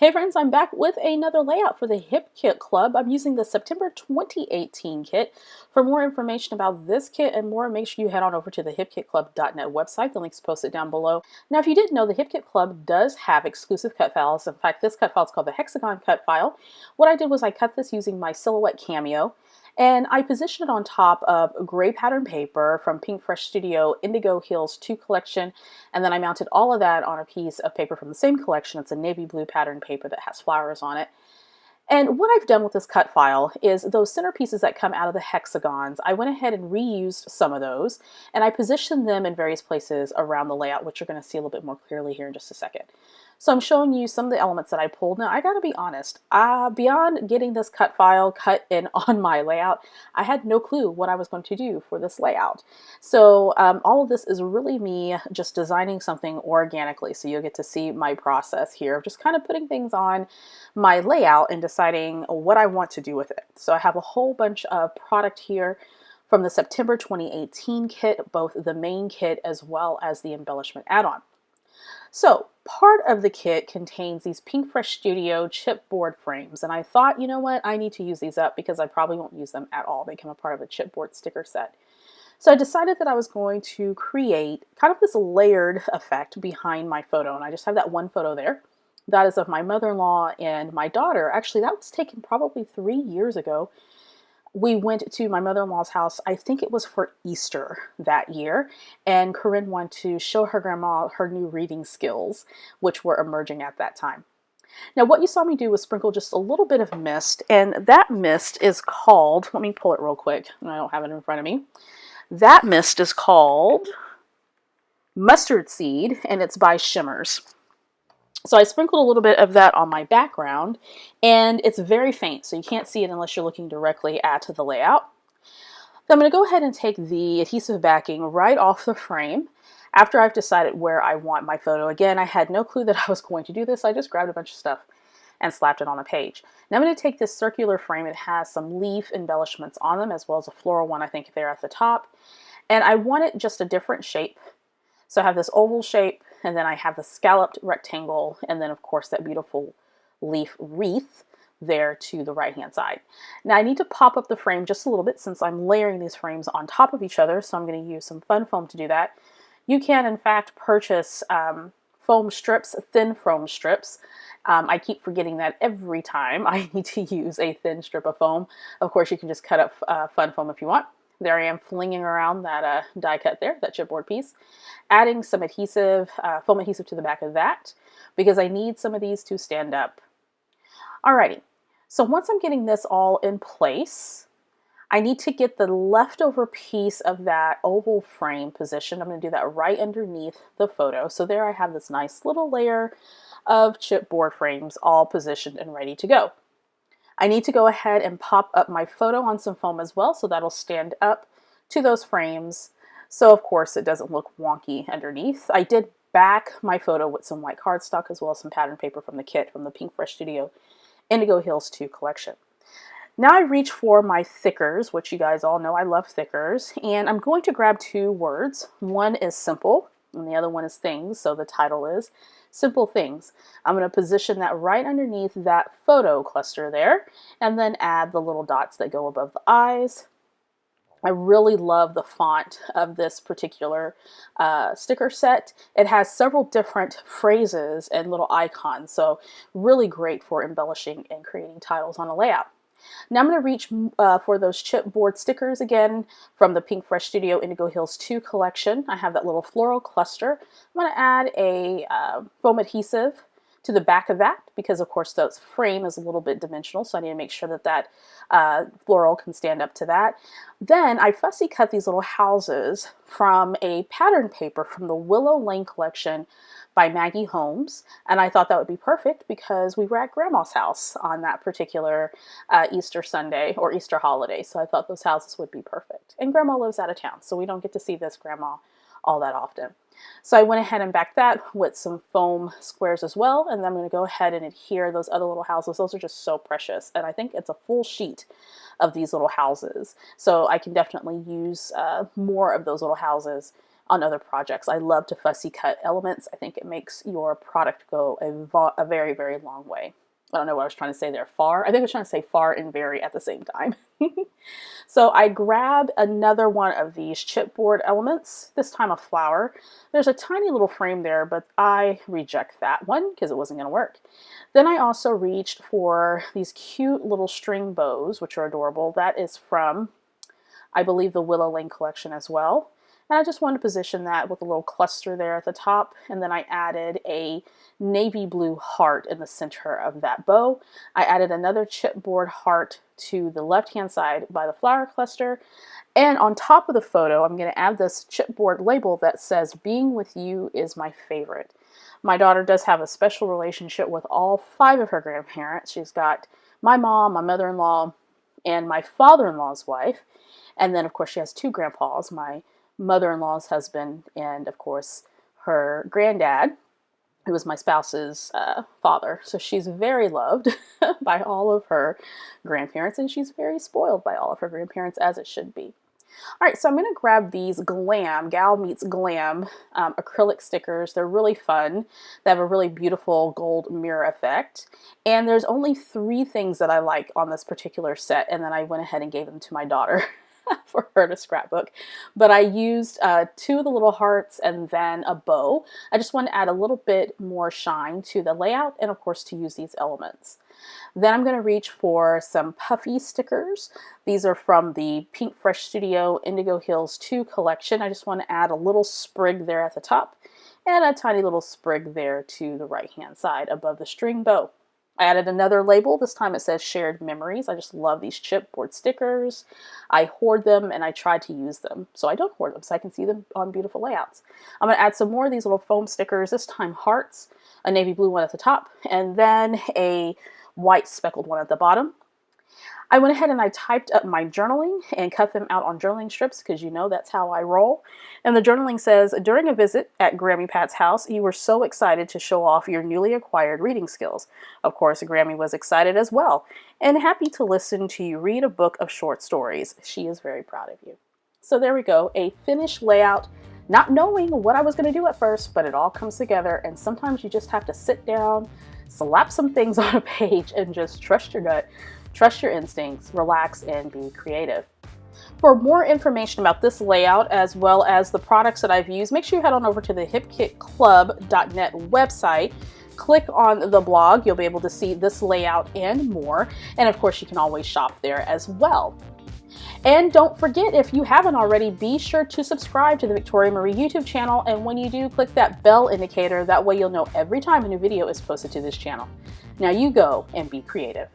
Hey friends, I'm back with another layout for the Hip Kit Club. I'm using the September 2018 kit. For more information about this kit and more, make sure you head on over to the hipkitclub.net website. The link's posted down below. Now, if you didn't know, the Hip Kit Club does have exclusive cut files. In fact, this cut file is called the Hexagon cut file. What I did was I cut this using my Silhouette Cameo, and I positioned it on top of gray pattern paper from Pink Fresh Studio Indigo Hills 2 collection, and then I mounted all of that on a piece of paper from the same collection. It's a navy blue pattern paper that has flowers on it. And what I've done with this cut file is those center pieces that come out of the hexagons, I went ahead and reused some of those, and I positioned them in various places around the layout, which you're going to see a little bit more clearly here in just a second. So I'm showing you some of the elements that I pulled. Now, I gotta be honest, beyond getting this cut file cut in on my layout, I had no clue what I was going to do for this layout. So all of this is really me just designing something organically. So you'll get to see my process here of just kind of putting things on my layout and deciding what I want to do with it. So I have a whole bunch of product here from the September 2018 kit, both the main kit as well as the embellishment add-on. So part of the kit contains these Pink Fresh Studio chipboard frames, and I thought, you know what, I need to use these up because I probably won't use them at all. They become a part of a chipboard sticker set. So I decided that I was going to create kind of this layered effect behind my photo, and I just have that one photo there. That is of my mother-in-law and my daughter. Actually, that was taken probably 3 years ago. We went to my mother-in-law's house, I think it was for Easter that year, and Corinne wanted to show her grandma her new reading skills, which were emerging at that time. Now, what you saw me do was sprinkle just a little bit of mist, and that mist is called, let me pull it real quick, I don't have it in front of me. That mist is called Mustard Seed, and it's by Shimmers. So I sprinkled a little bit of that on my background, and it's very faint, so you can't see it unless you're looking directly at the layout. Then I'm going to go ahead and take the adhesive backing right off the frame after I've decided where I want my photo. Again, I had no clue that I was going to do this. I just grabbed a bunch of stuff and slapped it on a page. Now I'm going to take this circular frame. It has some leaf embellishments on them, as well as a floral one, I think, there at the top. And I want it just a different shape. So I have this oval shape, and then I have the scalloped rectangle, and then of course that beautiful leaf wreath there to the right hand side. Now I need to pop up the frame just a little bit since I'm layering these frames on top of each other, so I'm going to use some fun foam to do that. You can in fact purchase foam strips, thin foam strips. I keep forgetting that every time I need to use a thin strip of foam. Of course you can just cut up fun foam if you want. There I am flinging around that die cut there, that chipboard piece. Adding some adhesive, foam adhesive to the back of that because I need some of these to stand up. Alrighty, so once I'm getting this all in place, I need to get the leftover piece of that oval frame positioned. I'm going to do that right underneath the photo. So there I have this nice little layer of chipboard frames all positioned and ready to go. I need to go ahead and pop up my photo on some foam as well, so that'll stand up to those frames. So of course it doesn't look wonky underneath. I did back my photo with some white cardstock as well as some pattern paper from the kit from the Pink Fresh Studio Indigo Hills 2 collection. Now I reach for my thickers, which you guys all know I love thickers, and I'm going to grab two words. One is simple and the other one is things, so the title is Simple Things. I'm going to position that right underneath that photo cluster there, and then add the little dots that go above the eyes. I really love the font of this particular sticker set. It has several different phrases and little icons, so really great for embellishing and creating titles on a layout. Now I'm going to reach for those chipboard stickers again from the Pink Fresh Studio Indigo Hills 2 collection. I have that little floral cluster. I'm going to add a foam adhesive to the back of that because of course the frame is a little bit dimensional, so I need to make sure that that floral can stand up to that. Then I fussy cut these little houses from a pattern paper from the Willow Lane collection by Maggie Holmes, and I thought that would be perfect because we were at Grandma's house on that particular Easter Sunday or Easter holiday, so I thought those houses would be perfect. And Grandma lives out of town, so we don't get to see this Grandma all that often. So I went ahead and backed that with some foam squares as well, and then I'm going to go ahead and adhere those other little houses. Those are just so precious, and I think it's a full sheet of these little houses, so I can definitely use more of those little houses on other projects. I love to fussy cut elements. I think it makes your product go a very, very long way. I don't know what I was trying to say there. Far. I think I was trying to say far and very at the same time. So I grabbed another one of these chipboard elements, this time a flower. There's a tiny little frame there, but I reject that one because it wasn't going to work. Then I also reached for these cute little string bows, which are adorable. That is from, I believe, the Willow Lane collection as well. And I just wanted to position that with a little cluster there at the top. And then I added a navy blue heart in the center of that bow. I added another chipboard heart to the left-hand side by the flower cluster. And on top of the photo, I'm going to add this chipboard label that says, "Being with you is my favorite." My daughter does have a special relationship with all 5 of her grandparents. She's got my mom, my mother-in-law, and my father-in-law's wife. And then, of course, she has 2 grandpas, my mother-in-law's husband, and of course her granddad, who was my spouse's father. So she's very loved by all of her grandparents, and she's very spoiled by all of her grandparents, as it should be. All right, so I'm going to grab these Gal Meets Glam acrylic stickers. They're really fun. They have a really beautiful gold mirror effect. And there's only 3 things that I like on this particular set, and then I went ahead and gave them to my daughter for her to scrapbook. But I used 2 of the little hearts and then a bow. I just want to add a little bit more shine to the layout and, of course, to use these elements. Then I'm going to reach for some puffy stickers. These are from the Pink Fresh Studio Indigo Hills 2 collection. I just want to add a little sprig there at the top and a tiny little sprig there to the right-hand side above the string bow. I added another label. This time it says Shared Memories. I just love these chipboard stickers. I hoard them and I try to use them. So I don't hoard them so I can see them on beautiful layouts. I'm going to add some more of these little foam stickers, this time hearts, a navy blue one at the top, and then a white speckled one at the bottom. I went ahead and I typed up my journaling and cut them out on journaling strips because you know that's how I roll. And the journaling says, "During a visit at Grammy Pat's house, you were so excited to show off your newly acquired reading skills." Of course, Grammy was excited as well and happy to listen to you read a book of short stories. She is very proud of you. So there we go, a finished layout, not knowing what I was going to do at first, but it all comes together. And sometimes you just have to sit down, slap some things on a page, and just trust your gut. Trust your instincts, relax, and be creative. For more information about this layout, as well as the products that I've used, make sure you head on over to the hipkitclub.net website. Click on the blog. You'll be able to see this layout and more. And of course, you can always shop there as well. And don't forget, if you haven't already, be sure to subscribe to the Victoria Marie YouTube channel. And when you do, click that bell indicator. That way you'll know every time a new video is posted to this channel. Now you go and be creative.